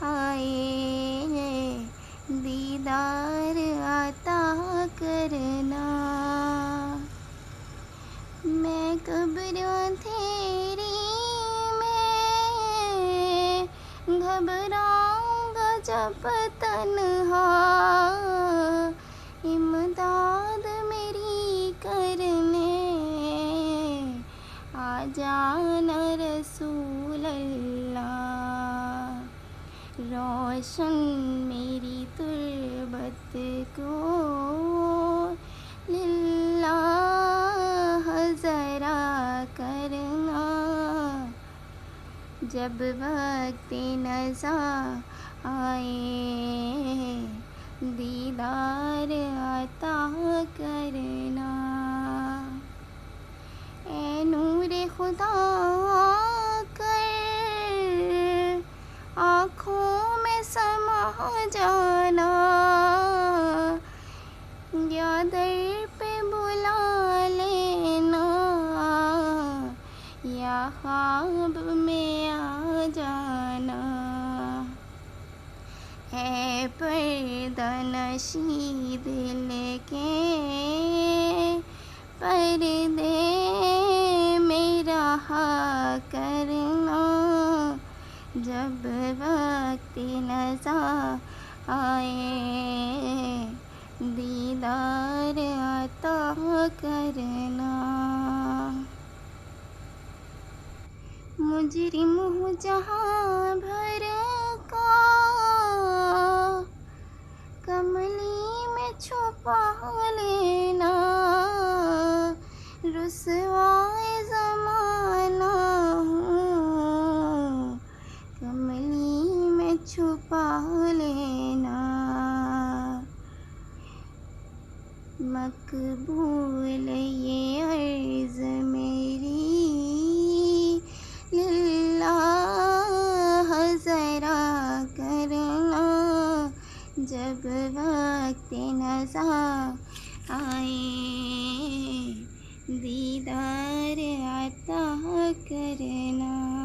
آئے دیدار عطا کرنا۔ میں قبر اندھیری میں گھبراؤں گا جب تنہا، امداد میری کرنے آ جانا رسول اللہ۔ روشن میری تربت کو للہ ذرا کرنا، جب وقت نزا آئے دیدار عطا کرنا۔ اے نور خدا آ کر آنکھوں میں سما جانا، یا در پہ بلا لینا، یا خواب میں آ جانا۔ ہے پردہ نشیں دل کے پردے میں رہا کرنا، جب وقت نزا آئے دیدار عطا کرنا۔ مجرم ہوں جہاں بھر کا کملی میں چھپا لینا، رسوائے زمانہ ہوں کملی میں چھپا لینا۔ مقبول یہ عرض میری للہ ذرا کرنا، جب وقت نزا آئے دیدار عطا کرنا۔